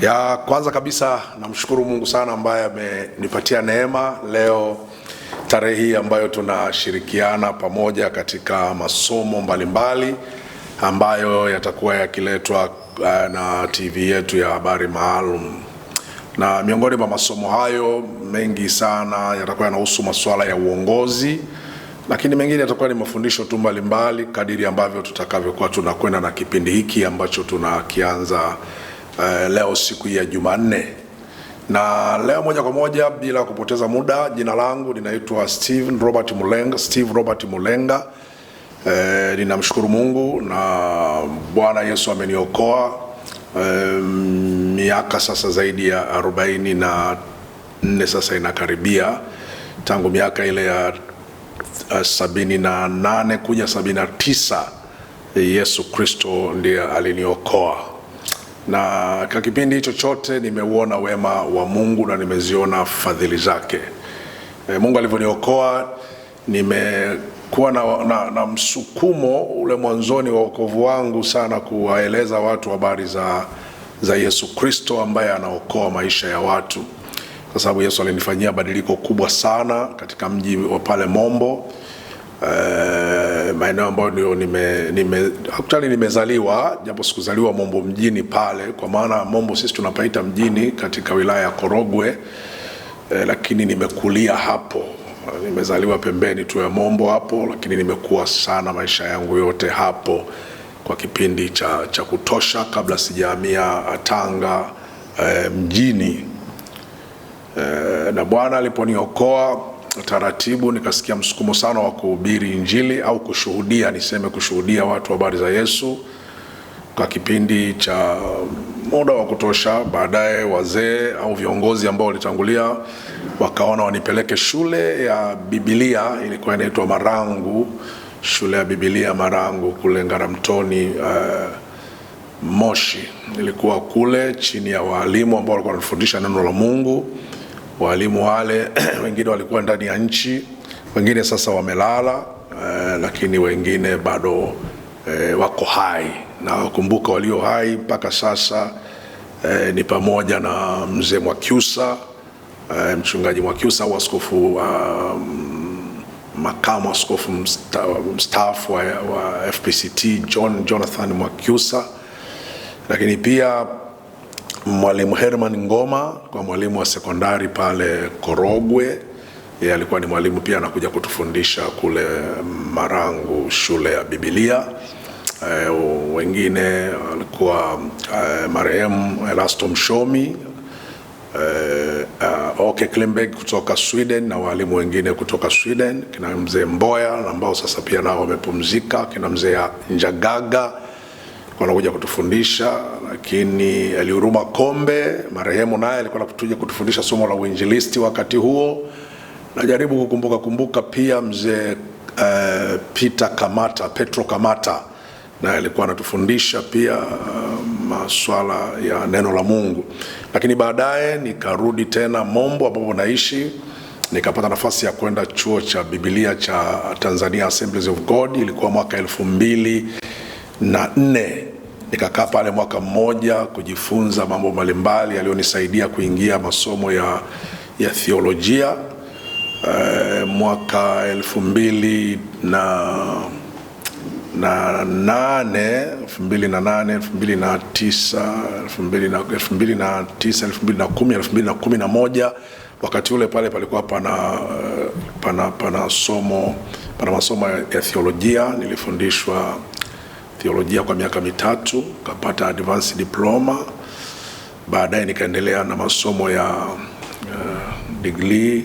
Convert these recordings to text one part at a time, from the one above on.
Ya kwanza kabisa namshukuru Mungu sana ambaye amenipatia neema leo tarehe hii ambayo tunashirikiana pamoja katika masomo mbalimbali ambayo yatakuwa yakiletwa na TV yetu ya habari maalum. Na miongoni mwa masomo hayo mengi sana yatakuwa yanahusu masuala ya uongozi, lakini mengine yatakuwa ni mafundisho tu mbalimbali kadiri ambavyo tutakavyokuwa tunakwenda na kipindi hiki ambacho tunakianza leo siku ya Jumanne. Na leo moja kwa moja bila kupoteza muda, jina langu ninaitwa Steve Robert Mulenga. Ninamshukuru Mungu na Bwana Yesu ameniokoa miaka sasa zaidi ya 44 sasa inakaribia, tangu miaka ile ya 78 kuja 79 Yesu Kristo ndiye aliniokoa. Na kwa kipindi hicho chote nimeuona wema wa Mungu na nimeziona fadhili zake. Mungu alivyoniokoa, nimekuwa na msukumo ule mwanzoni wa wokovu wangu sana kuwaeleza watu habari za Yesu Kristo ambaye anaokoa maisha ya watu, kwa sababu Yesu alinifanyia badiliko kubwa sana katika mji wa pale Mombo, maeneo ambayo ndio nimezaliwa, japo sikuzaliwa Mombo mjini pale, kwa maana Mombo sisi tunapaita mjini katika wilaya ya Korogwe, lakini nimekulia hapo. Nimezaliwa pembeni tu ya Mombo hapo, lakini nimekuwa sana maisha yangu yote hapo kwa kipindi cha kutosha kabla sijahamia Tanga mjini. Na Bwana aliponiokoa taratibu nikasikia msukumo sana wa kuhubiri Injili au kushuhudia watu habari za Yesu kwa kipindi cha muda wa kutosha. Baadaye wazee au viongozi ambao walitangulia wakaona wanipeleke shule ya Biblia, ilikuwa inaitwa Marangu, shule ya Biblia Marangu kule Ngaramtoni, Moshi. Nilikuwa kule chini ya walimu ambao walikuwa wanafundisha neno la Mungu. Walimu wale wengine walikuwa ndani ya nchi, wengine sasa wamelala, lakini wengine bado wako hai. Na wakumbuka walio hai mpaka sasa ni pamoja na mzee Mwakyusa, mchungaji Mwakyusa au askofu, makamu askofu mstaafu wa FPCT Jonathan Mwakyusa, lakini pia Mwalimu Herman Ngoma, kwa mwalimu wa sekondari pale Korogwe. Yeye alikuwa ni mwalimu pia, anakuja kutufundisha kule Marangu shule ya Biblia. Wengine walikuwa marehemu Elasto Mshomi, Oke Klimberg kutoka Sweden, na walimu wengine kutoka Sweden, kina mzee Mboya ambao sasa pia nao wamepumzika, kina mzee Njagaga wanakuja kutufundisha. Lakini Eliuruma Kombe marehemu naye alikuwa anakuja kutufundisha somo la uinjilisti wakati huo. Najaribu kukumbuka pia mzee Petro Kamata naye alikuwa anatufundisha pia masuala ya neno la Mungu. Lakini baadaye nikarudi tena Mombo ambapo naishi, nikapata nafasi ya kwenda chuo cha Biblia cha Tanzania Assemblies of God. Ilikuwa mwaka 2004. Nikakaa pale mwaka mmoja kujifunza mambo mbalimbali yaliyonisaidia kuingia masomo ya theolojia. Mwaka 2008, 2009, 2011, wakati ule pale palikuwa pana masomo ya theolojia. Nilifundishwa theolojia kwa miaka 3, kapata advanced diploma. Baadaye nikaendelea na masomo ya degree,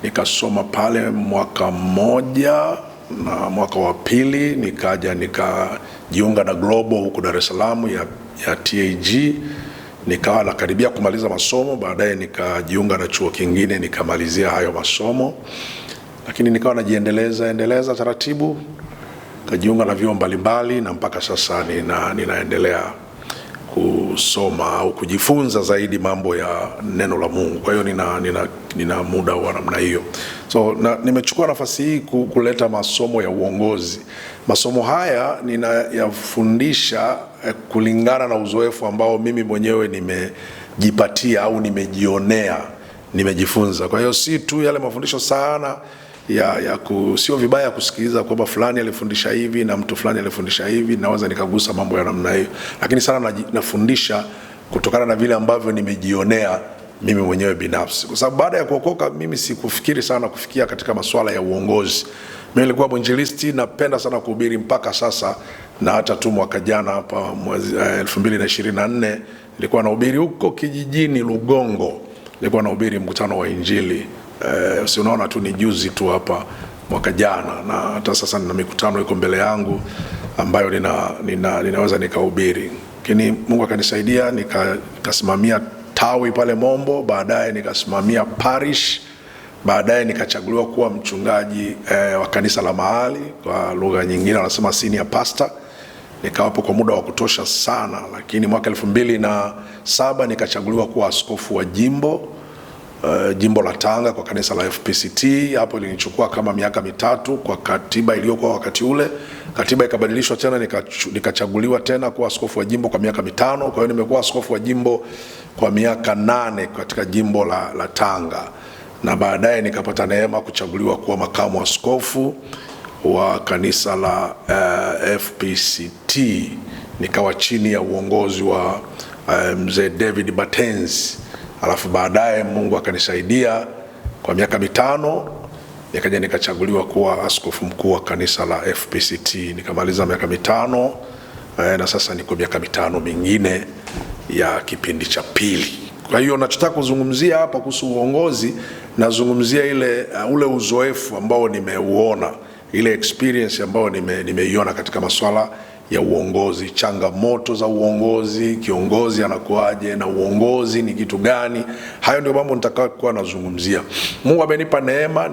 nikasoma pale mwaka mmoja, na mwaka wa pili nikajiunga na Global huko Dar es Salaam ya TAG. Nikawa nakaribia kumaliza masomo, baadaye nikajiunga na chuo kingine nikamalizia hayo masomo, lakini nikawa najiendeleza taratibu, kajiunga na vyuo mbalimbali, na mpaka sasa ninaendelea kusoma au kujifunza zaidi mambo ya neno la Mungu. Kwa hiyo nina muda wa namna hiyo. So nimechukua nafasi hii kuleta masomo ya uongozi. Masomo haya ninayafundisha kulingana na uzoefu ambao mimi mwenyewe nimejipatia au nimejionea, nimejifunza. Kwa hiyo si tu yale mafundisho sana sio vibaya kusikiliza kwamba fulani alifundisha hivi na mtu fulani alifundisha hivi, naweza nikagusa mambo ya namna hiyo, lakini sana nafundisha kutokana na vile ambavyo nimejionea mimi mwenyewe binafsi. Kwa sababu baada ya kuokoka mimi sikufikiri sana kufikia katika masuala ya uongozi. Mimi nilikuwa mwinjilisti, napenda sana kuhubiri mpaka sasa, na hata tu mwaka jana hapa mwezi 2024 nilikuwa nahubiri huko kijijini Lugongo. Nilikuwa nahubiri mkutano wa Injili. Si unaona tu ni juzi tu hapa mwaka jana, na hata sasa nina mikutano iko mbele yangu ambayo ninaweza nikahubiri. Lakini Mungu akanisaidia nikasimamia tawi pale Mombo, baadaye nikasimamia parish, baadaye nikachaguliwa kuwa mchungaji wa kanisa la mahali, kwa lugha nyingine wanasema senior pastor. Nikawapo kwa muda wa kutosha sana, lakini mwaka 2007 nikachaguliwa kuwa askofu wa jimbo la Tanga kwa kanisa la FPCT. Hapo ilinichukua kama miaka mitatu kwa katiba iliyokuwa wakati ule. Katiba ikabadilishwa tena, nikachaguliwa tena kuwa askofu wa jimbo kwa miaka mitano. Kwa hiyo nimekuwa askofu wa jimbo kwa miaka 8 katika jimbo la Tanga, na baadaye nikapata neema kuchaguliwa kuwa makamu askofu wa kanisa la FPCT. Nikawa chini ya uongozi wa mzee David Batenzi. Alafu baadaye Mungu akanisaidia kwa miaka 5 nikaja nikachaguliwa kuwa askofu mkuu wa kanisa la FPCT. Nikamaliza miaka 5 na sasa niko miaka 5 mingine ya kipindi cha pili. Kwa hiyo nachotaka kuzungumzia hapa kuhusu uongozi, nazungumzia ule uzoefu ambao nimeuona, ile experience ambayo nimeiona katika masuala ya uongozi, changamoto za uongozi, kiongozi anakuaje na uongozi ni kitu gani. Hayo ndio mambo nitakayokuwa nazungumzia. Mungu amenipa neema,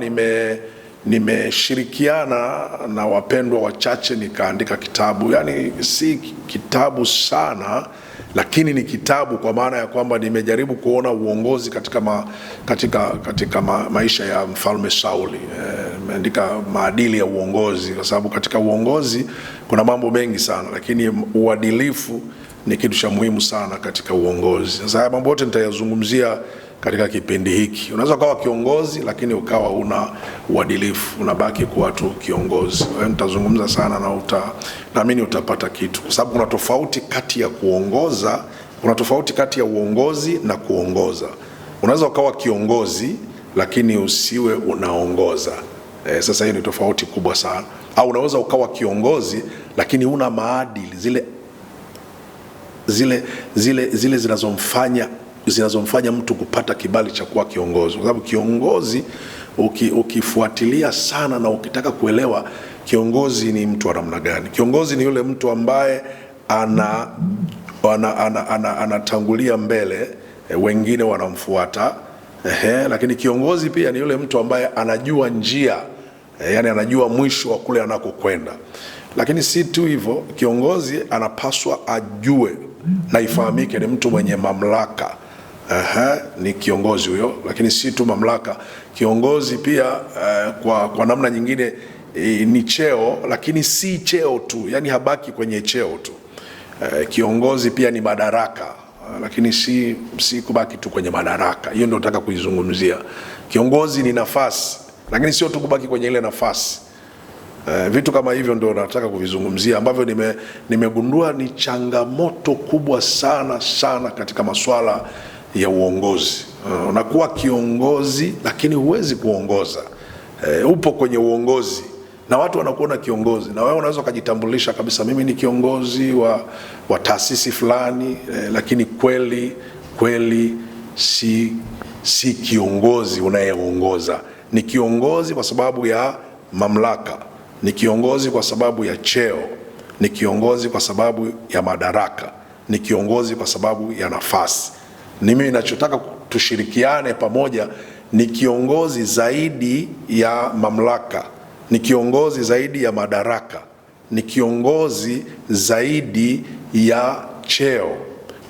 nimeshirikiana na wapendwa wachache nikaandika kitabu. Yani si kitabu sana, lakini ni kitabu kwa maana ya kwamba nimejaribu kuona uongozi katika maisha ya Mfalme Sauli. Nimeandika maadili ya uongozi, kwa sababu katika uongozi kuna mambo mengi sana, lakini uadilifu ni kitu cha muhimu sana katika uongozi. Sasa haya mambo yote nitayazungumzia katika kipindi hiki. Unaweza kuwa kiongozi lakini ukawa una uadilifu, unabaki kuwa tu kiongozi. Kwa hiyo nitazungumza sana na naamini utapata kitu, kwa sababu kuna tofauti kati ya kuongoza, kuna tofauti kati ya uongozi na kuongoza. Unaweza ukawa kiongozi lakini usiwe unaongoza. Sasa hiyo ni tofauti kubwa sana. Au unaweza ukawa kiongozi lakini una maadili zile zinazomfanya mtu kupata kibali cha kuwa kiongozi. Kwa sababu kiongozi ukifuatilia sana na ukitaka kuelewa kiongozi ni mtu wa namna gani, kiongozi ni yule mtu ambaye anatangulia mbele, wengine wanamfuata. Lakini kiongozi pia ni yule mtu ambaye anajua njia, yani anajua mwisho wa kule anakokwenda. Lakini si tu hivyo, kiongozi anapaswa ajue na ifahamike ni mtu mwenye mamlaka. Ni kiongozi huyo. Lakini si tu mamlaka, kiongozi pia kwa namna nyingine ni cheo, lakini si cheo tu, yani habaki kwenye cheo tu. Kiongozi pia ni madaraka, lakini si kubaki tu kwenye madaraka. Hiyo ndio nataka kuizungumzia. Kiongozi ni nafasi, lakini sio tu kubaki kwenye ile nafasi. Vitu kama hivyo ndio nataka kuvizungumzia, ambavyo nimegundua ni changamoto kubwa sana katika masuala ya uongozi. Unakuwa kiongozi lakini huwezi kuongoza. Upo kwenye uongozi na watu wanakuona kiongozi, na wewe unaweza kujitambulisha kabisa, mimi ni kiongozi wa taasisi fulani, lakini kweli si kiongozi unayeongoza. Ni kiongozi kwa sababu ya mamlaka, ni kiongozi kwa sababu ya cheo, ni kiongozi kwa sababu ya madaraka, ni kiongozi kwa sababu ya nafasi. Mimi ninachotaka tushirikiane pamoja ni kiongozi zaidi ya mamlaka, ni kiongozi zaidi ya madaraka, ni kiongozi zaidi ya cheo.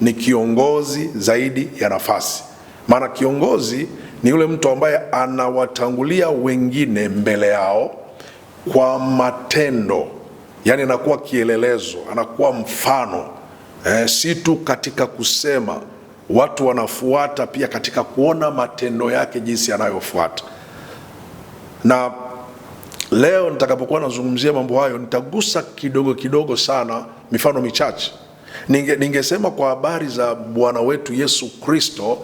ni kiongozi zaidi ya nafasi. Maana kiongozi ni yule mtu ambaye anawatangulia wengine mbele yao kwa matendo, yani anakuwa kielelezo, anakuwa mfano, si tu katika kusema, watu wanafuata pia katika kuona matendo yake jinsi anayofuata. Na leo nitakapokuwa nazungumzia mambo hayo, nitagusa kidogo kidogo sana, mifano michache. Ningesema kwa habari za Bwana wetu Yesu Kristo,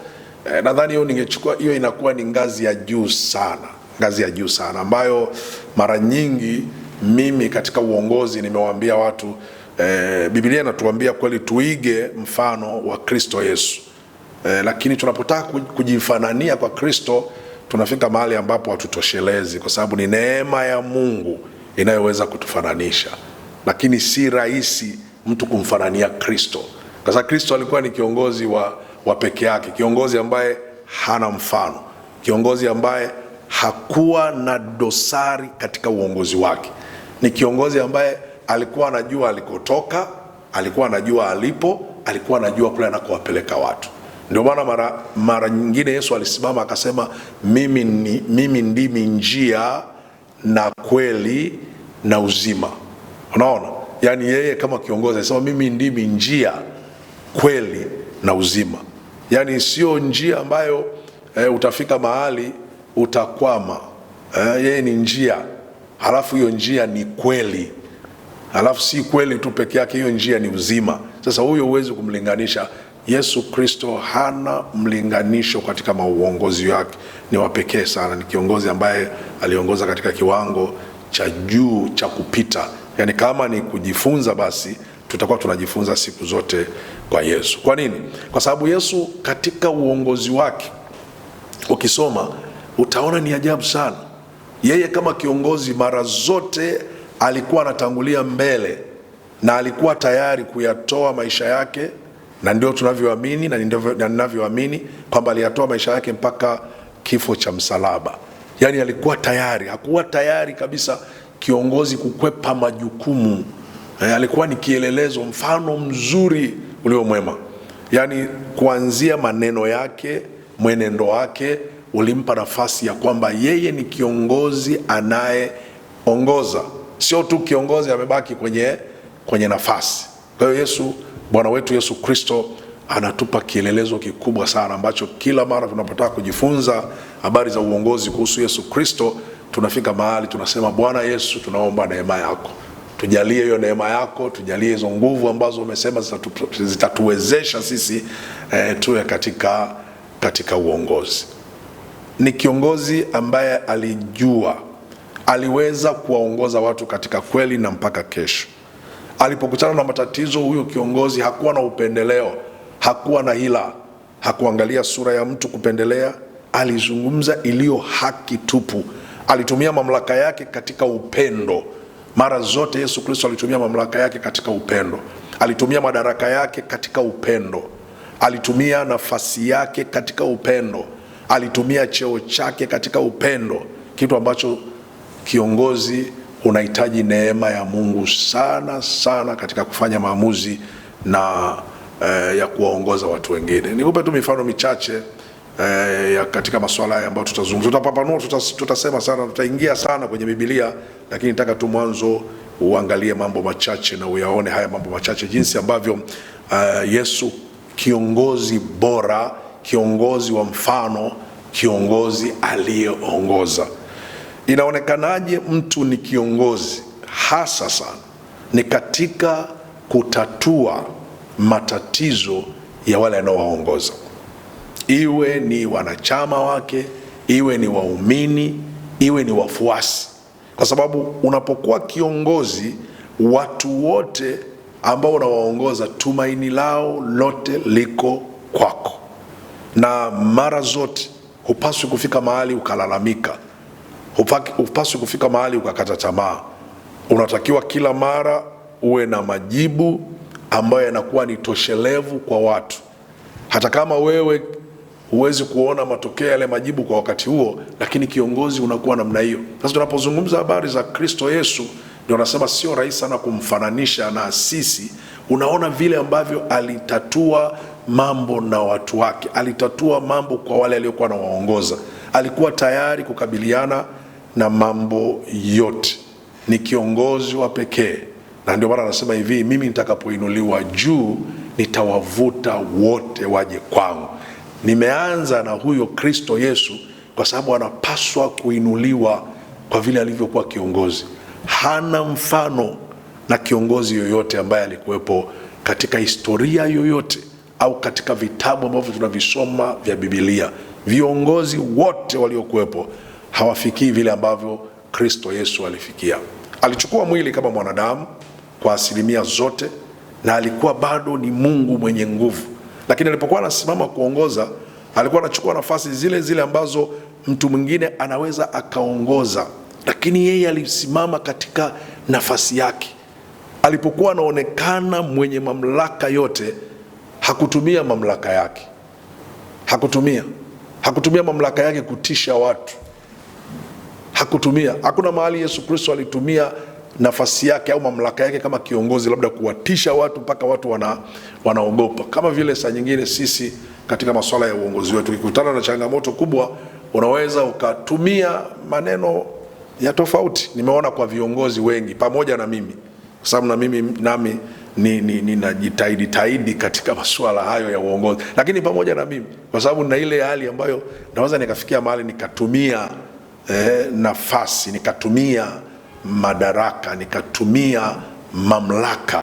nadhani hiyo ningechukua, hiyo inakuwa ni ngazi ya juu sana, ngazi ya juu sana, ambayo mara nyingi mimi katika uongozi nimewaambia watu, Biblia inatuambia kweli tuige mfano wa Kristo Yesu, lakini tunapotaka kujifanania kwa Kristo tunafika mahali ambapo hatutoshelezi, kwa sababu ni neema ya Mungu inayoweza kutufananisha, lakini si rahisi mtu kumfanania Kristo, kwa sababu Kristo alikuwa ni kiongozi wa peke yake, kiongozi ambaye hana mfano, kiongozi ambaye hakuwa na dosari katika uongozi wake, ni kiongozi ambaye alikuwa anajua alikotoka, alikuwa anajua alipo, alikuwa anajua kule anakowapeleka watu. Ndio maana mara nyingine Yesu alisimama akasema, mimi ndimi njia na kweli na uzima. Unaona? Yani yeye kama kiongozi alisema mimi ndimi njia, kweli na uzima. Yani sio njia ambayo utafika mahali utakwama. Yeye ni njia, halafu hiyo njia ni kweli, halafu si kweli tu peke yake, hiyo njia ni uzima. Sasa huyo huwezi kumlinganisha. Yesu Kristo hana mlinganisho katika uongozi wake, ni wa pekee sana, ni kiongozi ambaye aliongoza katika kiwango cha juu cha kupita. Yani kama ni kujifunza, basi tutakuwa tunajifunza siku zote kwa Yesu. Kwa nini? Kwa sababu Yesu katika uongozi wake, ukisoma utaona ni ajabu sana. Yeye kama kiongozi mara zote alikuwa anatangulia mbele na alikuwa tayari kuyatoa maisha yake, na ndio tunavyoamini na ninavyoamini kwamba aliyatoa maisha yake mpaka kifo cha msalaba. Yani alikuwa tayari, hakuwa tayari kabisa kiongozi kukwepa majukumu. Alikuwa ni kielelezo, mfano mzuri ulio mwema. Yani kuanzia maneno yake, mwenendo wake ulimpa nafasi ya kwamba yeye ni kiongozi anayeongoza, sio tu kiongozi amebaki kwenye nafasi. Kwa hiyo Bwana wetu Yesu Kristo anatupa kielelezo kikubwa sana, ambacho kila mara tunapotaka kujifunza habari za uongozi kuhusu Yesu Kristo, tunafika mahali tunasema, Bwana Yesu, tunaomba neema yako, tujalie hiyo neema yako, tujalie hizo nguvu ambazo umesema zitatuwezesha sisi tuwe katika uongozi. Ni kiongozi ambaye aliweza kuwaongoza watu katika kweli na mpaka kesho. Alipokutana na matatizo, huyo kiongozi hakuwa na upendeleo, hakuwa na hila, hakuangalia sura ya mtu kupendelea, alizungumza iliyo haki tupu. Alitumia mamlaka yake katika upendo. Mara zote Yesu Kristo alitumia mamlaka yake katika upendo. Alitumia madaraka yake katika upendo. Alitumia nafasi yake katika upendo. Alitumia cheo chake katika upendo, kitu ambacho kiongozi unahitaji neema ya Mungu sana sana katika kufanya maamuzi na ya kuwaongoza watu wengine. Nikupe tu mifano michache ya katika masuala haya ambayo tutazungumza. Tutapapanua, tutasema sana, tutaingia sana kwenye Biblia, lakini nataka tu mwanzo uangalie mambo machache na uyaone haya mambo machache, jinsi ambavyo Yesu, kiongozi bora, kiongozi wa mfano, kiongozi aliyeongoza. Inaonekanaje mtu ni kiongozi? Hasa sana ni katika kutatua matatizo ya wale anaowaongoza, iwe ni wanachama wake, iwe ni waumini, iwe ni wafuasi. Kwa sababu unapokuwa kiongozi, watu wote ambao unawaongoza, tumaini lao lote liko kwako, na mara zote hupaswi kufika mahali ukalalamika, hupaswi kufika mahali ukakata tamaa. Unatakiwa kila mara uwe na majibu ambayo yanakuwa ni toshelevu kwa watu, hata kama wewe huwezi kuona matokeo yale majibu kwa wakati huo, lakini kiongozi unakuwa namna hiyo. Sasa tunapozungumza habari za Kristo Yesu, ndio nasema sio rahisi sana kumfananisha na sisi Unaona vile ambavyo alitatua mambo na watu wake, alitatua mambo kwa wale aliokuwa anawaongoza. Alikuwa tayari kukabiliana na mambo yote. Ni kiongozi wa pekee, na ndio maana anasema hivi, mimi nitakapoinuliwa juu nitawavuta wote waje kwangu. Nimeanza na huyo Kristo Yesu kwa sababu anapaswa kuinuliwa kwa vile alivyokuwa kiongozi. Hana mfano na kiongozi yoyote ambaye alikuwepo katika historia yoyote au katika vitabu ambavyo tunavisoma vya Biblia. Viongozi wote waliokuwepo hawafikii vile ambavyo Kristo Yesu alifikia. Alichukua mwili kama mwanadamu kwa asilimia zote, na alikuwa bado ni Mungu mwenye nguvu. Lakini alipokuwa anasimama kuongoza, alikuwa anachukua nafasi zile zile ambazo mtu mwingine anaweza akaongoza, lakini yeye alisimama katika nafasi yake. Alipokuwa anaonekana mwenye mamlaka yote, hakutumia mamlaka yake. Hakutumia mamlaka yake kutisha watu. Hakuna mahali Yesu Kristo alitumia nafasi yake au mamlaka yake kama kiongozi labda kuwatisha watu mpaka watu wanaogopa. Kama vile saa nyingine sisi katika masuala ya uongozi wetu, ukikutana na changamoto kubwa, unaweza ukatumia maneno ya tofauti. Nimeona kwa viongozi wengi pamoja na mimi, kwa sababu nami ninajitahidi katika masuala hayo ya uongozi, lakini pamoja na mimi, kwa sababu na ile hali ambayo naweza nikafikia mahali nikatumia nafasi, nikatumia madaraka, nikatumia mamlaka,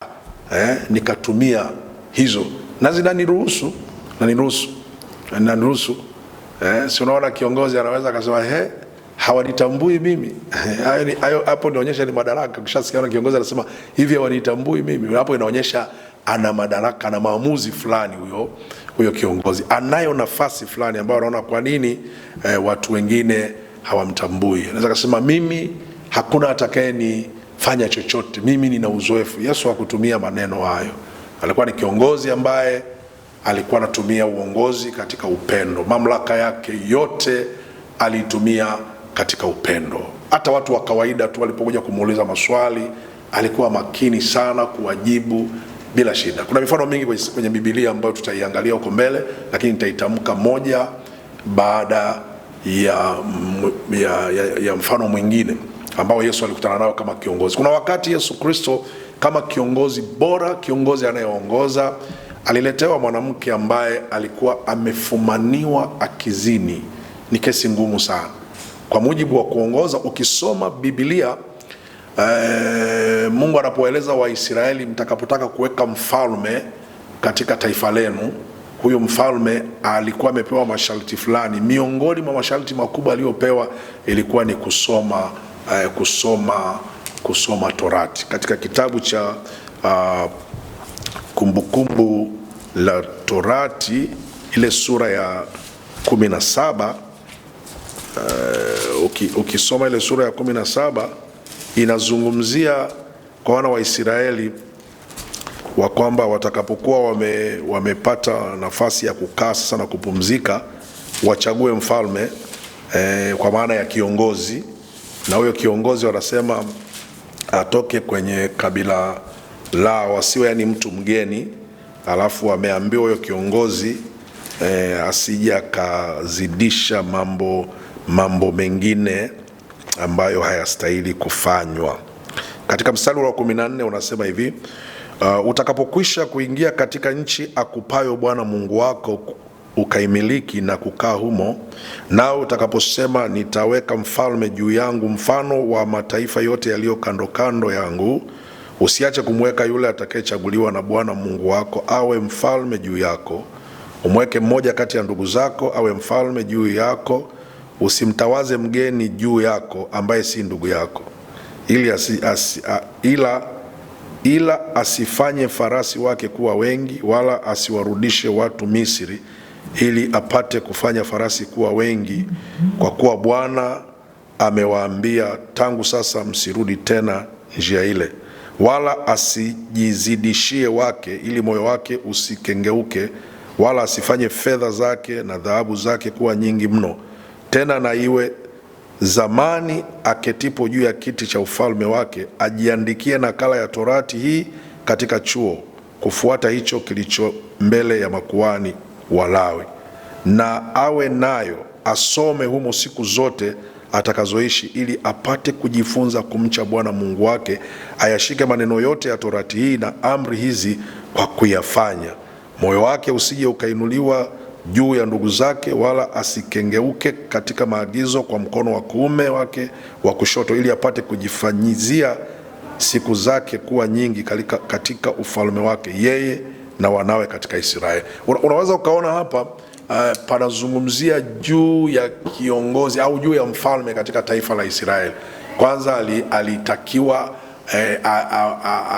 nikatumia hizo, na zinaniruhusu. Si unaona kiongozi anaweza akasema hawanitambui mimi. Hapo inaonyesha ni madaraka. Ukishasikia kiongozi anasema hivi hawanitambui mimi, hapo inaonyesha ana madaraka, ana maamuzi fulani. Huyo kiongozi anayo nafasi fulani ambayo anaona kwa nini watu wengine hawamtambui. Anaweza kusema mimi hakuna atakayenifanya chochote, mimi nina uzoefu. Yesu hakutumia maneno hayo. Alikuwa ni kiongozi ambaye alikuwa anatumia uongozi katika upendo. Mamlaka yake yote alitumia katika upendo. Hata watu wa kawaida tu walipokuja kumuuliza maswali, alikuwa makini sana kuwajibu bila shida. Kuna mifano mingi kwenye Biblia ambayo tutaiangalia huko mbele, lakini nitaitamka moja baada ya mfano mwingine ambao Yesu alikutana nao kama kiongozi. Kuna wakati Yesu Kristo kama kiongozi bora, kiongozi anayeongoza, aliletewa mwanamke ambaye alikuwa amefumaniwa akizini. Ni kesi ngumu sana kwa mujibu wa kuongoza. Ukisoma Biblia, Mungu anapoeleza Waisraeli, mtakapotaka kuweka mfalme katika taifa lenu, huyo mfalme alikuwa amepewa masharti fulani. Miongoni mwa masharti makubwa aliyopewa ilikuwa ni kusoma Torati. Katika kitabu cha Kumbukumbu la Torati, ile sura ya 17, ukisoma ile sura ya 17 inazungumzia kwa wana wa Israeli wa kwamba watakapokuwa wamepata nafasi ya kukaa sasa na kupumzika, wachague mfalme, kwa maana ya kiongozi, na huyo kiongozi wanasema atoke kwenye kabila lao, asiwe yani mtu mgeni. Alafu wameambiwa huyo kiongozi asije akazidisha mambo mengine ambayo hayastahili kufanywa. Katika mstari wa 14 unasema hivi, utakapokwisha kuingia katika nchi akupayo Bwana Mungu wako ukaimiliki na kukaa humo, nao utakaposema nitaweka mfalme juu yangu mfano wa mataifa yote yaliyo kando kando yangu, usiache kumweka yule atakayechaguliwa na Bwana Mungu wako awe mfalme juu yako. Umweke mmoja kati ya ndugu zako awe mfalme juu yako. Usimtawaze mgeni juu yako ambaye si ndugu yako, ila asifanye farasi wake kuwa wengi, wala asiwarudishe watu Misri, ili apate kufanya farasi kuwa wengi, kwa kuwa Bwana amewaambia tangu sasa msirudi tena njia ile. Wala asijizidishie wake, ili moyo wake usikengeuke, wala asifanye fedha zake na dhahabu zake kuwa nyingi mno. Tena na iwe zamani aketipo juu ya kiti cha ufalme wake, ajiandikie nakala ya Torati hii katika chuo, kufuata hicho kilicho mbele ya makuhani Walawi, na awe nayo asome humo siku zote atakazoishi, ili apate kujifunza kumcha Bwana Mungu wake, ayashike maneno yote ya torati hii na amri hizi kwa kuyafanya. Moyo wake usije ukainuliwa juu ya ndugu zake, wala asikengeuke katika maagizo kwa mkono wa kuume wake wa kushoto, ili apate kujifanyizia siku zake kuwa nyingi katika ufalme wake, yeye na wanawe katika Israeli. Unaweza ukaona hapa panazungumzia juu ya kiongozi au juu ya mfalme katika taifa la Israeli. Kwanza alitakiwa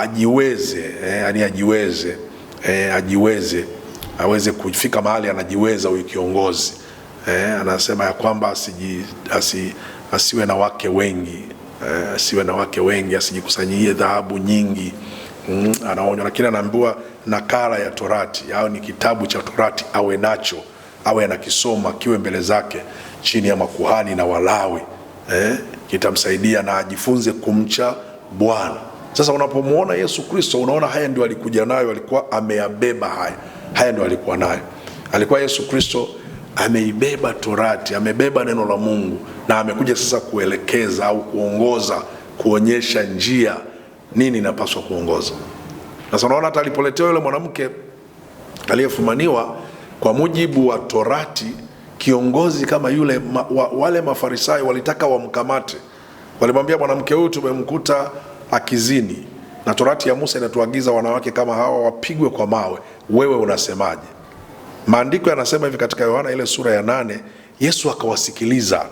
ajiweze aweze kufika mahali anajiweza huyu kiongozi. Anasema ya kwamba asiwe na wake wengi, asijikusanyie dhahabu nyingi. Anaonywa, lakini anaambiwa nakala ya torati au ni kitabu cha torati awe nacho, awe anakisoma, kiwe mbele zake chini ya makuhani na Walawi. Kitamsaidia na ajifunze kumcha Bwana. Sasa unapomuona Yesu Kristo, unaona haya ndio alikuja nayo, alikuwa ameyabeba haya ndio alikuwa nayo. Alikuwa Yesu Kristo ameibeba torati, amebeba neno la Mungu, na amekuja sasa kuelekeza au kuongoza, kuonyesha njia nini inapaswa kuongoza. Sasa unaona hata alipoletewa yule mwanamke aliyefumaniwa kwa mujibu wa torati, kiongozi kama yule, wale Mafarisayo walitaka wamkamate. Walimwambia, mwanamke huyu tumemkuta akizini, na torati ya Musa inatuagiza wanawake kama hawa wapigwe kwa mawe. Wewe unasemaje? Maandiko yanasema hivi katika Yohana ile sura ya 8, Yesu akawasikiliza.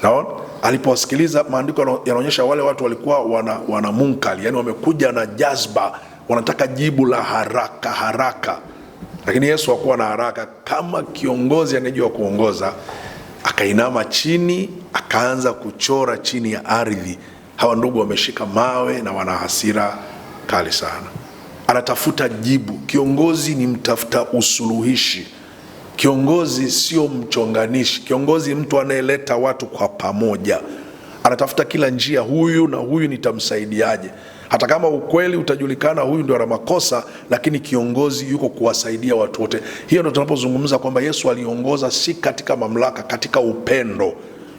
Naona alipowasikiliza, maandiko yanaonyesha wale watu walikuwa wana munkali, yani wamekuja na jazba, wanataka jibu la haraka. Lakini Yesu hakuwa na haraka. Kama kiongozi anayejua kuongoza, akainama chini, akaanza kuchora chini ya ardhi. Hawa ndugu wameshika mawe na wana hasira kali sana. Anatafuta jibu. Kiongozi ni mtafuta usuluhishi. Kiongozi sio mchonganishi. Kiongozi mtu anayeleta watu kwa pamoja. Anatafuta kila njia, huyu na huyu nitamsaidiaje. Hata kama ukweli utajulikana huyu ndio ana makosa, lakini kiongozi yuko kuwasaidia watu wote. Hiyo ndio tunapozungumza kwamba Yesu aliongoza si katika mamlaka, katika upendo.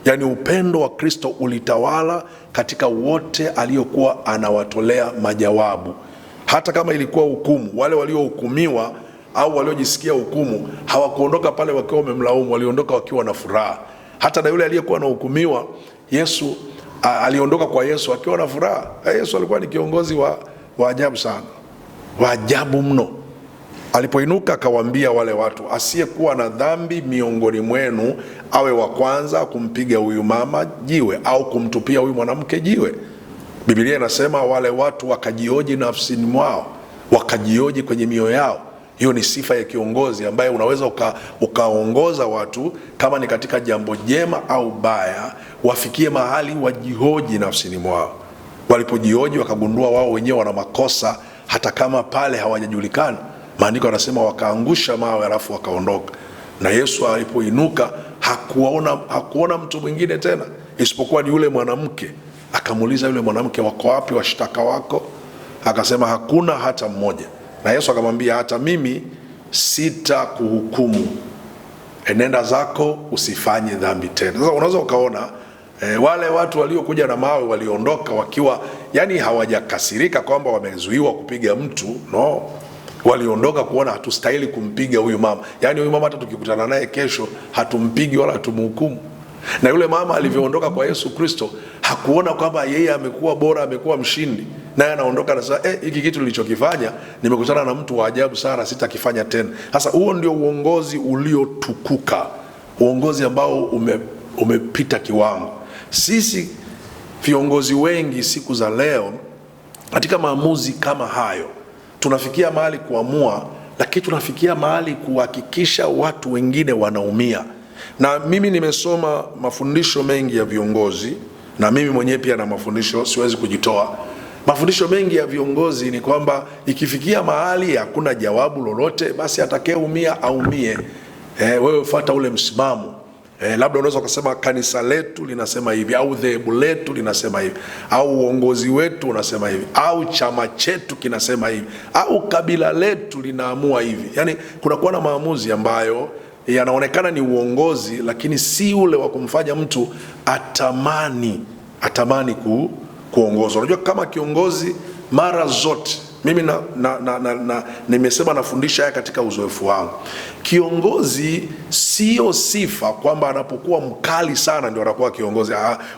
Yaani upendo wa Kristo ulitawala katika wote aliokuwa anawatolea majawabu. Hata kama ilikuwa hukumu, wale waliohukumiwa au waliojisikia hukumu hawakuondoka pale wakiwa wamemlaumu, waliondoka wakiwa na furaha. Hata na yule aliyekuwa anahukumiwa, Yesu aliondoka kwa Yesu akiwa na furaha. Yesu alikuwa ni kiongozi wa ajabu sana, wa ajabu mno. Alipoinuka akawaambia wale watu, asiyekuwa na dhambi miongoni mwenu awe wa kwanza kumpiga huyu mama jiwe au kumtupia huyu mwanamke jiwe. Biblia inasema wale watu wakajioji nafsini mwao, wakajioji kwenye mioyo yao. Hiyo ni sifa ya kiongozi ambaye unaweza ukaongoza watu, kama ni katika jambo jema au baya, wafikie mahali wajihoji nafsini mwao. Walipojihoji wakagundua wao wenyewe wana makosa, hata kama pale hawajajulikana. Maandiko yanasema wakaangusha mawe alafu wakaondoka. Na Yesu alipoinuka hakuona mtu mwingine tena isipokuwa ni yule mwanamke. Akamuuliza yule mwanamke, wako wapi washtaka wako? Akasema hakuna hata mmoja. Na Yesu akamwambia, hata mimi sitakuhukumu, enenda zako usifanye dhambi tena. Sasa unaweza ukaona wale watu waliokuja na mawe waliondoka wakiwa yani hawajakasirika kwamba wamezuiwa kupiga mtu, no. Waliondoka kuona hatustahili kumpiga huyu mama. Yani huyu mama hata tukikutana naye kesho hatumpigi wala hatumhukumu. Na yule mama alivyoondoka kwa Yesu Kristo hakuona kwamba yeye amekuwa bora, amekuwa mshindi. Naye anaondoka na sasa, hiki kitu nilichokifanya nimekutana na mtu wa ajabu sana, sitakifanya tena. Sasa huo ndio uongozi uliotukuka, uongozi ambao umepita kiwango. Sisi viongozi wengi siku za leo katika maamuzi kama hayo tunafikia mahali kuamua, lakini tunafikia mahali kuhakikisha watu wengine wanaumia. Na mimi nimesoma mafundisho mengi ya viongozi, na mimi mwenyewe pia na mafundisho, siwezi kujitoa. Mafundisho mengi ya viongozi ni kwamba ikifikia mahali hakuna jawabu lolote, basi atakayeumia aumie. Wewe fuata ule msimamo. Labda unaweza kusema kanisa letu linasema hivi, au dhehebu letu linasema hivi, au uongozi wetu unasema hivi, au chama chetu kinasema hivi, au kabila letu linaamua hivi. Yani kunakuwa na maamuzi ambayo yanaonekana ni uongozi, lakini si ule wa kumfanya mtu atamani kuongozwa. Unajua kama kiongozi mara zote, mimi nimesema nafundisha haya katika uzoefu wangu. Kiongozi sio sifa kwamba anapokuwa mkali sana ndio anakuwa kiongozi.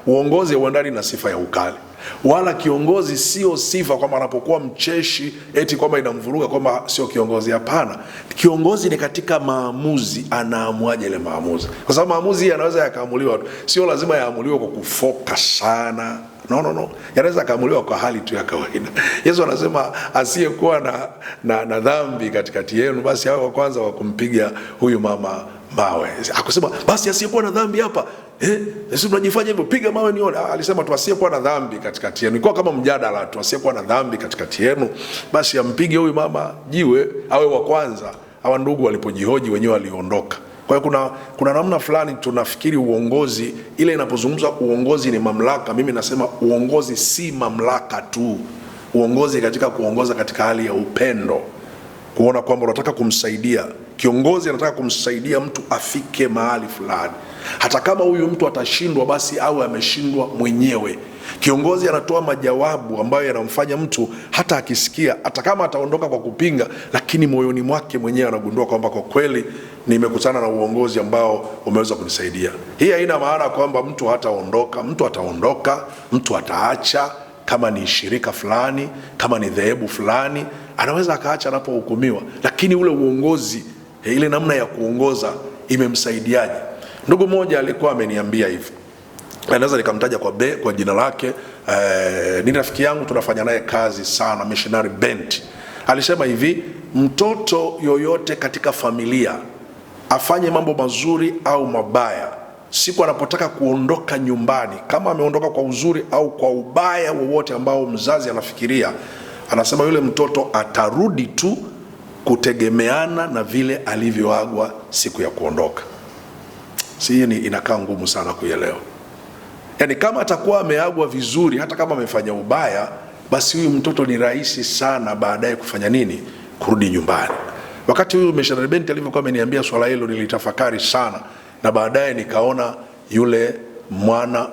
Uongozi huendani na sifa ya ukali. Wala kiongozi sio sifa kwamba anapokuwa mcheshi eti kwamba inamvuruga kwamba sio kiongozi. Hapana. Kiongozi ni katika maamuzi, anaamuaje ile maamuzi. Kwa sababu maamuzi yanaweza yakaamuliwa, sio lazima yaamuliwe kwa kufoka sana. No. Yanaweza kaamuliwa kwa hali tu ya kawaida. Yesu anasema asiyekuwa na dhambi katikati yenu basi awe wa kwanza wa kumpiga huyu mama mawe. Akusema basi asiyekuwa na dhambi hapa. Yesu mnajifanya hivyo, piga mawe nione. Alisema tu asiyekuwa na dhambi katikati yenu. Ilikuwa kama mjadala tu, asiyekuwa na dhambi katikati yenu basi ampige huyu mama jiwe, awe wa kwanza. Hawa ndugu walipojihoji wenyewe waliondoka. Kwa hiyo kuna namna fulani tunafikiri uongozi, ile inapozungumza uongozi ni mamlaka. Mimi nasema uongozi si mamlaka tu. Uongozi katika kuongoza katika hali ya upendo, kuona kwamba unataka kumsaidia kiongozi, anataka kumsaidia mtu afike mahali fulani. Hata kama huyu mtu atashindwa basi au ameshindwa mwenyewe. Kiongozi anatoa majawabu ambayo yanamfanya mtu hata akisikia, hata kama ataondoka kwa kupinga, lakini moyoni mwake mwenyewe anagundua kwamba kwa kweli nimekutana na uongozi ambao umeweza kunisaidia. Hii haina maana kwamba mtu hataondoka. Mtu ataondoka, mtu ataacha. Kama ni shirika fulani, kama ni dhehebu fulani, anaweza akaacha anapohukumiwa. Lakini ule uongozi, ile namna ya kuongoza imemsaidiaje? Ndugu mmoja alikuwa ameniambia hivi, naweza nikamtaja kwa jina lake. Ni rafiki yangu, tunafanya naye kazi sana, missionary Bent. Alisema hivi, mtoto yoyote katika familia afanye mambo mazuri au mabaya, siku anapotaka kuondoka nyumbani, kama ameondoka kwa uzuri au kwa ubaya wowote ambao mzazi anafikiria, anasema yule mtoto atarudi tu kutegemeana na vile alivyoagwa siku ya kuondoka. Hii inakaa ngumu sana kuelewa. Yani kama atakuwa ameagwa vizuri, hata kama amefanya ubaya, basi huyu mtoto ni rahisi sana baadaye kufanya nini? Kurudi nyumbani. Wakati huyu missionary Bent alivyokuwa ameniambia swala hilo, nilitafakari sana, na baadaye nikaona yule mwana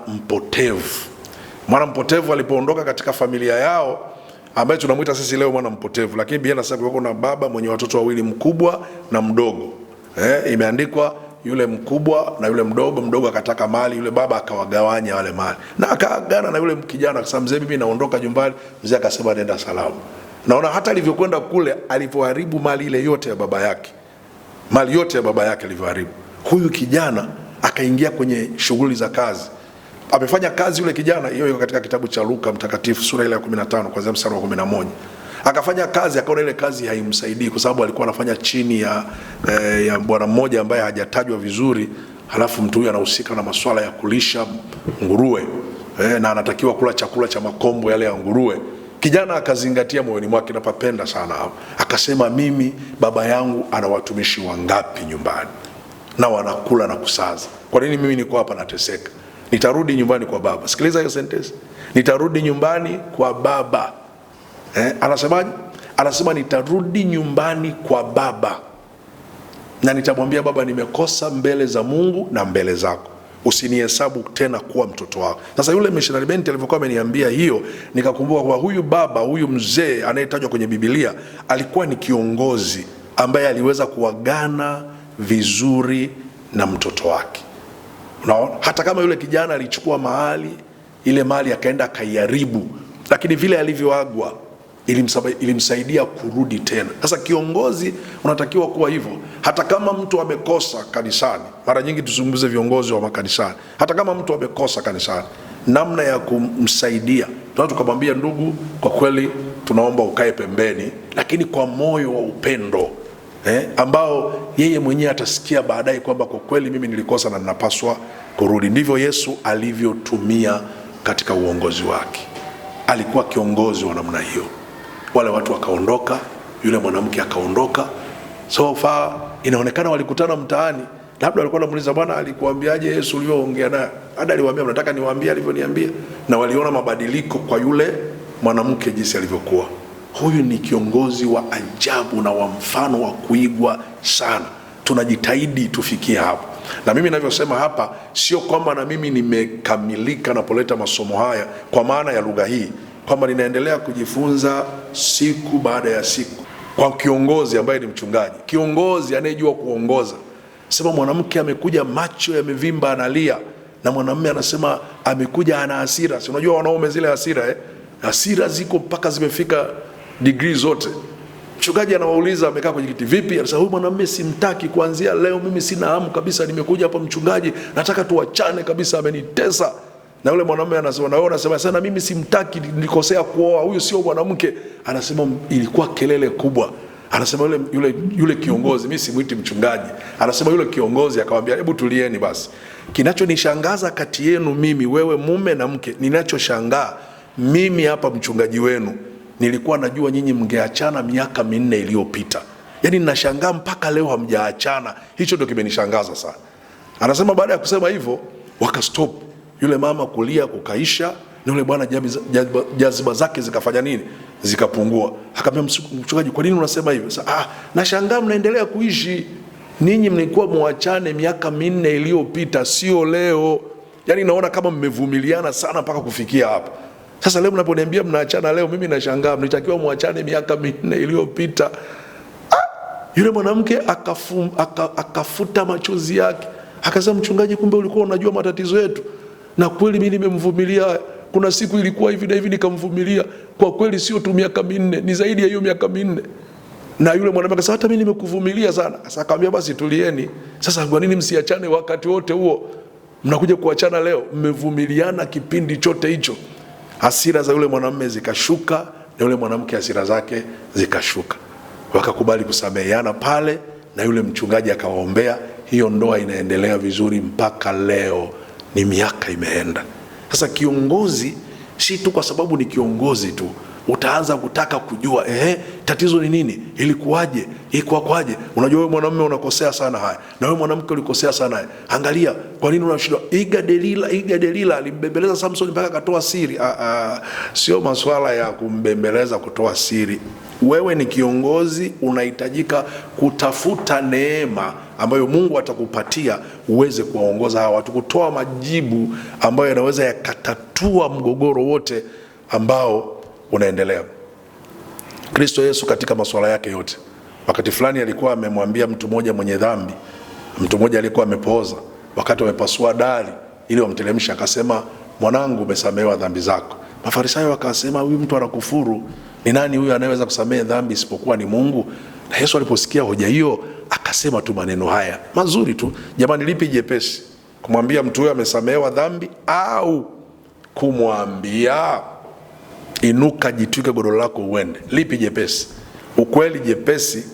mpotevu alipoondoka katika familia yao, ambaye tunamuita sisi leo mwana mpotevu, lakini Biblia inasema kuna baba mwenye watoto wawili, mkubwa na mdogo. Imeandikwa yule mkubwa na yule mdogo akataka mali, yule baba akawagawanya wale mali. Na akaagana na yule kijana akasema, mzee mimi naondoka nyumbani. Mzee akasema nenda salama. Naona hata alivyokwenda kule, alivyoharibu mali ile yote ya baba yake. Mali yote ya baba yake alivyoharibu. Huyu kijana akaingia kwenye shughuli za kazi. Amefanya kazi yule kijana, hiyo iko katika kitabu cha Luka mtakatifu sura ile ya 15 kuanzia mstari wa 11. Akafanya kazi, akaona ile kazi haimsaidii kwa sababu alikuwa anafanya chini ya bwana mmoja ambaye hajatajwa vizuri. Halafu mtu huyu anahusika na masuala ya kulisha nguruwe, na anatakiwa kula chakula cha makombo yale ya nguruwe. Kijana akazingatia moyoni mwake, napapenda sana hapo. Akasema, mimi baba yangu ana watumishi wangapi nyumbani na wanakula na kusaza. Kwa nini mimi niko hapa nateseka? Nitarudi nyumbani kwa baba. Sikiliza hiyo sentence. Nitarudi nyumbani kwa baba. Anasemaje? Anasema nitarudi nyumbani kwa baba na nitamwambia baba, nimekosa mbele za Mungu na mbele zako. Usinihesabu tena kuwa mtoto wako. Sasa yule missionary Bent alivyokuwa ameniambia hiyo, nikakumbuka kwa huyu baba, huyu mzee anayetajwa kwenye Biblia, alikuwa ni kiongozi ambaye aliweza kuagana vizuri na mtoto wake. Unaona? Hata kama yule kijana alichukua mahali, ile mali akaenda akaiharibu, lakini vile alivyoagwa ilimsaidia kurudi tena. Sasa kiongozi unatakiwa kuwa hivyo. Hata kama mtu amekosa kanisani, mara nyingi tuzungumze viongozi wa makanisani. Hata kama mtu amekosa kanisani, namna ya kumsaidia, tunataka tukamwambia, ndugu, kwa kweli tunaomba ukae pembeni, lakini kwa moyo wa upendo, ambao yeye mwenyewe atasikia baadaye kwamba kwa kweli mimi nilikosa na ninapaswa kurudi. Ndivyo Yesu alivyotumia katika uongozi wake. Alikuwa kiongozi wa namna hiyo. Wale watu wakaondoka, yule mwanamke akaondoka. So far inaonekana walikutana mtaani, Labda alikuwa anamuuliza, bwana alikuambiaje Yesu ulivyoongea naye? Hata aliwaambia, mnataka niwaambie alivyoniambia? Na waliona mabadiliko kwa yule mwanamke jinsi alivyokuwa. Huyu ni kiongozi wa ajabu na wa mfano wa kuigwa sana. Tunajitahidi tufikie hapo. Na mimi ninavyosema hapa sio kwamba na mimi nimekamilika napoleta masomo haya kwa maana ya lugha hii, kwamba ninaendelea kujifunza siku baada ya siku kwa kiongozi ambaye ni mchungaji, kiongozi anayejua kuongoza. Sema mwanamke amekuja macho yamevimba analia, na mwanamume anasema amekuja ana hasira. Si unajua wanaume zile hasira hasira ziko mpaka zimefika degree zote. Mchungaji anawauliza, amekaa kwenye kiti, vipi? Anasema huyu mwanamume simtaki, kuanzia leo mimi sina hamu kabisa, nimekuja hapa mchungaji, nataka tuachane kabisa, amenitesa. Na yule mwanamume anasema, na wewe unasema sana mimi simtaki, nilikosea kuoa, huyu sio mwanamke. Anasema ilikuwa kelele kubwa. Anasema yule kiongozi, mimi simuiti mchungaji, anasema yule kiongozi akamwambia, hebu tulieni basi. Kinachonishangaza kati yenu mimi, wewe mume na mke, ninachoshangaa mimi hapa mchungaji wenu, nilikuwa najua nyinyi mngeachana miaka 4 iliyopita. Yaani ninashangaa mpaka leo hamjaachana. Hicho ndio kimenishangaza sana. Anasema baada ya kusema hivyo wakastop. Yule mama kulia kukaisha, na yule bwana jaziba zake zikafanya nini? Zikapungua. Akamwambia mchungaji, kwa nini unasema hivyo? Sasa nashangaa mnaendelea kuishi. Ninyi mlikuwa muachane miaka 4 iliyopita, sio leo. Yaani naona kama mmevumiliana sana mpaka kufikia hapa. Sasa leo mnaponiambia mnaachana leo, mimi nashangaa. Mlitakiwa muachane miaka 4 iliyopita. Yule mwanamke akafuta machozi yake. Akasema, mchungaji, kumbe ulikuwa unajua matatizo yetu. Na kweli mimi nimemvumilia. Kuna siku ilikuwa hivi na hivi nikamvumilia. Kwa kweli sio tu miaka 4, ni zaidi ya hiyo miaka 4. Na yule mwanamke akasema, hata mimi nimekuvumilia sana. Sasa akamwambia, basi tulieni. Sasa kwa nini msiachane wakati wote huo? Mnakuja kuachana leo, mmevumiliana kipindi chote hicho. Hasira za yule mwanamume zikashuka, na yule mwanamke hasira zake zikashuka. Wakakubali kusameheana pale, na yule mchungaji akawaombea. Hiyo ndoa inaendelea vizuri mpaka leo, ni miaka imeenda. Sasa kiongozi si tu kwa sababu ni kiongozi tu, utaanza kutaka kujua tatizo ni nini, ilikuwaje, ikwaje. Unajua wewe mwanamume unakosea sana haya, na wewe mwanamke ulikosea sana haya. Angalia kwa nini unashindwa. Iga Delila alimbembeleza Samson mpaka akatoa siri. Sio masuala ya kumbembeleza kutoa siri. Wewe ni kiongozi, unahitajika kutafuta neema ambayo Mungu atakupatia uweze kuwaongoza hawa watu, kutoa majibu ambayo yanaweza yakatatua mgogoro wote ambao unaendelea. Kristo Yesu katika masuala yake yote, wakati fulani alikuwa amemwambia mtu mmoja mwenye dhambi, mtu mmoja alikuwa amepooza, wakati wamepasua dari ili wamteremsha, akasema, mwanangu, umesamehewa dhambi zako. Mafarisayo wakasema, huyu mtu anakufuru, ni nani huyu anayeweza kusamehe dhambi isipokuwa ni Mungu? Na Yesu aliposikia hoja hiyo akasema tu maneno haya mazuri tu. Jamani, lipi jepesi, kumwambia mtu huyo amesamehewa dhambi, au kumwambia inuka, jitwike godoro lako uende? Lipi jepesi? Ukweli jepesi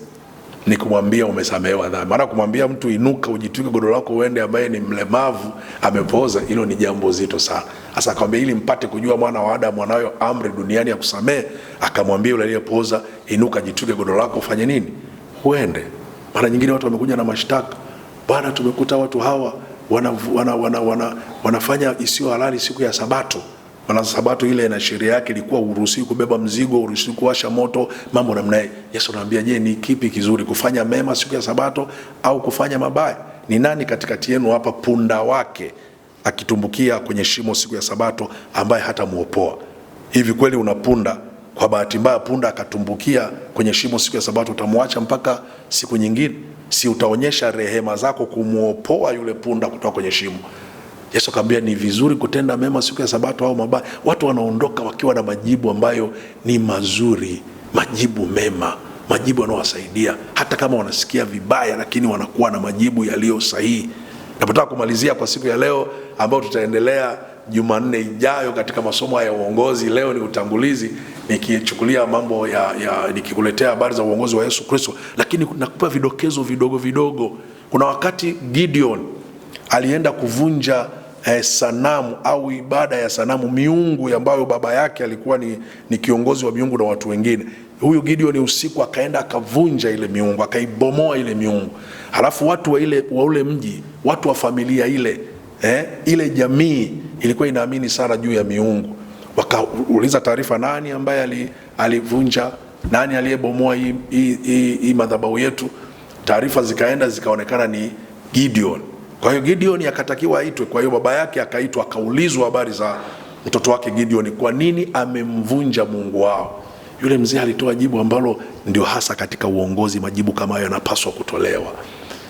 ni kumwambia umesamehewa dhambi. Maana kumwambia mtu inuka ujitwike godoro lako uende, ambaye ni mlemavu, amepooza, hilo ni jambo zito sana. Sasa akamwambia, ili mpate kujua mwana wa Adamu anayo amri duniani ya kusamehe, akamwambia yule aliyepooza, inuka, jitwike godoro lako ufanye nini? Uende. Mara nyingine watu wamekuja na mashtaka, bwana, tumekuta watu hawa wanafanya isiyo halali siku ya Sabato. Maana Sabato ile na sheria yake ilikuwa uruhusiwi kubeba mzigo, uruhusiwi kuwasha moto, mambo namna hiyo. Yesu anamwambia, je, ni kipi kizuri, kufanya mema siku ya Sabato au kufanya mabaya? Ni nani katikati yenu hapa punda wake akitumbukia kwenye shimo siku ya Sabato ambaye hata muopoa? Hivi kweli unapunda, kwa bahati mbaya punda akatumbukia kwenye shimo siku ya Sabato, utamwacha mpaka siku nyingine? Si utaonyesha rehema zako kumuopoa yule punda kutoka kwenye shimo? Yesu akamwambia, ni vizuri kutenda mema siku ya Sabato au mabaya? Watu wanaondoka wakiwa na majibu ambayo ni mazuri, majibu mema, majibu yanayowasaidia hata kama wanasikia vibaya, lakini wanakuwa na majibu yaliyo sahihi. Napotaka kumalizia kwa siku ya leo, ambao tutaendelea Jumanne ijayo katika masomo ya uongozi. Leo ni utangulizi, nikichukulia mambo nikikuletea habari za uongozi wa Yesu Kristo, lakini nakupa vidokezo vidogo vidogo. Kuna wakati Gideon alienda kuvunja sanamu au ibada ya sanamu, miungu ambayo baba yake alikuwa ni kiongozi wa miungu na watu wengine. Huyu Gideon usiku akaenda akavunja ile miungu, akaibomoa ile miungu. Halafu watu wa ule mji, watu wa familia ile jamii ilikuwa inaamini sana juu ya miungu. Wakauliza taarifa, nani ambaye alivunja, nani aliyebomoa hii madhabahu yetu? Taarifa zikaenda zikaonekana ni Gideon. Kwa hiyo Gideon akatakiwa aitwe. Kwa hiyo baba yake akaitwa, akaulizwa habari za mtoto wake Gideon, kwa nini amemvunja Mungu wao. Yule mzee alitoa jibu ambalo ndio hasa katika uongozi majibu kama hayo yanapaswa kutolewa.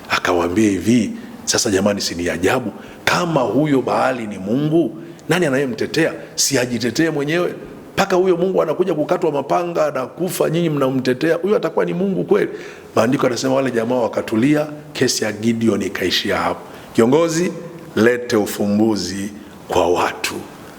Akawaambia hivi, sasa jamani, si ni ajabu kama huyo Baali ni Mungu, nani anayemtetea? Si ajitetee mwenyewe? Mpaka huyo Mungu anakuja kukatwa mapanga na kufa, nyinyi mnamtetea? Huyo atakuwa ni Mungu kweli? Maandiko yanasema wale jamaa wakatulia, kesi ya Gideon ikaishia hapo. Kiongozi, lete ufumbuzi kwa watu.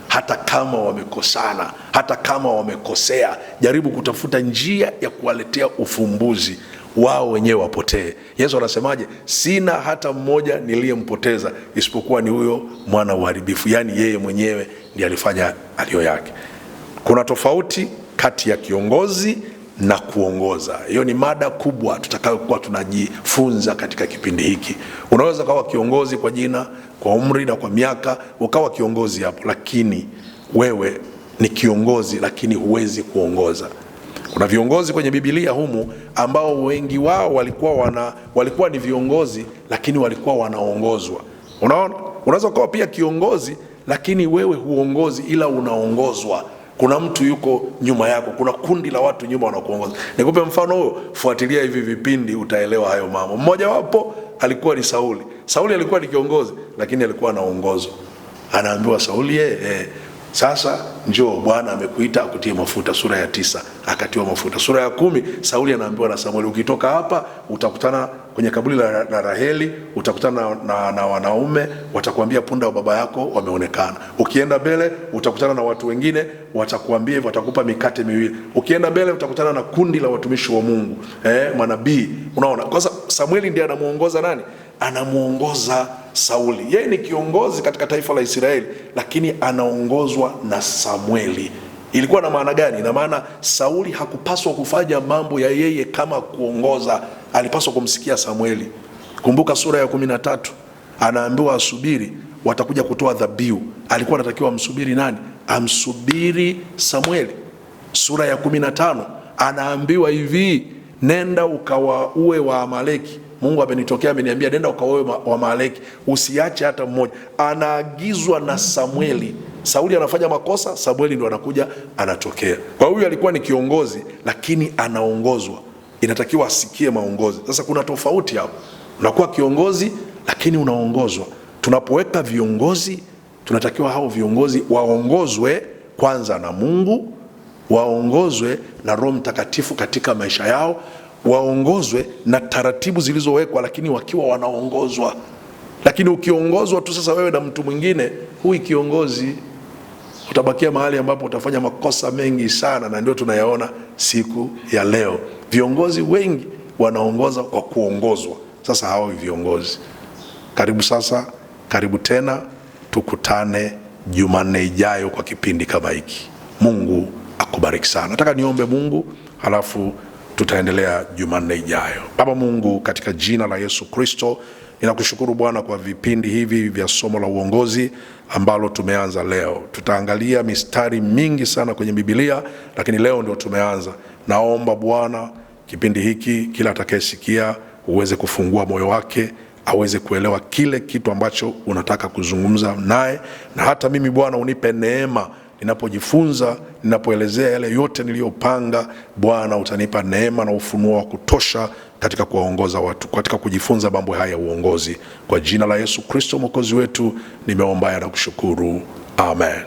Hata kama wamekosana, hata kama wamekosea, jaribu kutafuta njia ya kuwaletea ufumbuzi, wao wenyewe wapotee. Yesu anasemaje? Sina hata mmoja niliyempoteza isipokuwa ni huyo mwana uharibifu. Yani yeye mwenyewe ndiye alifanya aliyo yake. Kuna tofauti kati ya kiongozi na kuongoza. Hiyo ni mada kubwa tutakayokuwa tunajifunza katika kipindi hiki. Unaweza kuwa kiongozi kwa jina, kwa umri na kwa miaka, ukawa kiongozi hapo, lakini wewe ni kiongozi lakini huwezi kuongoza. Kuna viongozi kwenye Biblia humu ambao wengi wao walikuwa ni viongozi lakini walikuwa wanaongozwa. Unaona? Unaweza kuwa pia kiongozi lakini wewe huongozi ila unaongozwa. Kuna mtu yuko nyuma yako, kuna kundi la watu nyuma wanakuongoza. Nikupe mfano huo, fuatilia hivi vipindi utaelewa hayo mambo. Mmoja wapo alikuwa ni Sauli. Sauli alikuwa ni kiongozi lakini alikuwa anaongozwa. Anaambiwa Sauli, sasa njoo, Bwana amekuita akutie mafuta. Sura ya 9 akatiwa mafuta. Sura ya 10 Sauli anaambiwa na Samueli, ukitoka hapa utakutana kwenye kaburi la Raheli, utakutana na wanaume watakwambia punda wa baba yako wameonekana. Ukienda mbele utakutana na watu wengine watakwambia hivyo, watakupa mikate miwili. Ukienda mbele utakutana na kundi la watumishi wa Mungu, manabii. Unaona? Kwa sababu Samueli ndiye anamuongoza nani? Anamuongoza Sauli. Yeye ni kiongozi katika taifa la Israeli lakini anaongozwa na Samueli. Ilikuwa na maana gani? Na maana Sauli hakupaswa kufanya mambo ya yeye kama kuongoza, alipaswa kumsikia Samueli. Kumbuka sura ya 13 anaambiwa asubiri, watakuja kutoa dhabihu. Alikuwa anatakiwa amsubiri nani? Amsubiri Samueli. Sura ya 15 anaambiwa hivi, nenda ukawaue wa Amaleki. Mungu amenitokea ameniambia nenda ukawaue wa Amaleki, usiache hata mmoja. Anaagizwa na Samueli. Sauli anafanya makosa, Samueli ndo anakuja anatokea. Kwa huyu alikuwa ni kiongozi lakini anaongozwa, inatakiwa asikie maongozi. Sasa kuna tofauti hapo. Unakuwa kiongozi lakini unaongozwa. Tunapoweka viongozi, tunatakiwa hao viongozi waongozwe kwanza na Mungu, waongozwe na Roho Mtakatifu katika maisha yao, waongozwe na taratibu zilizowekwa, lakini wakiwa wanaongozwa. Lakini ukiongozwa tu sasa wewe na mtu mwingine, hui kiongozi, utabakia mahali ambapo utafanya makosa mengi sana, na ndio tunayaona siku ya leo. Viongozi wengi wanaongoza kwa kuongozwa. Sasa hao viongozi, karibu tena, tukutane Jumanne ijayo kwa kipindi kama hiki. Mungu akubariki sana. Nataka niombe Mungu halafu tutaendelea Jumanne ijayo. Baba Mungu, katika jina la Yesu Kristo, ninakushukuru Bwana kwa vipindi hivi vya somo la uongozi ambalo tumeanza leo. Tutaangalia mistari mingi sana kwenye Biblia, lakini leo ndio tumeanza. Naomba Bwana kipindi hiki kila atakayesikia uweze kufungua moyo wake, aweze kuelewa kile kitu ambacho unataka kuzungumza naye. Na hata mimi Bwana unipe neema ninapojifunza, ninapoelezea yale yote niliyopanga. Bwana utanipa neema na ufunuo wa kutosha katika kuwaongoza watu, katika kujifunza mambo haya ya uongozi. Kwa jina la Yesu Kristo Mwokozi wetu nimeomba na kushukuru. Amen.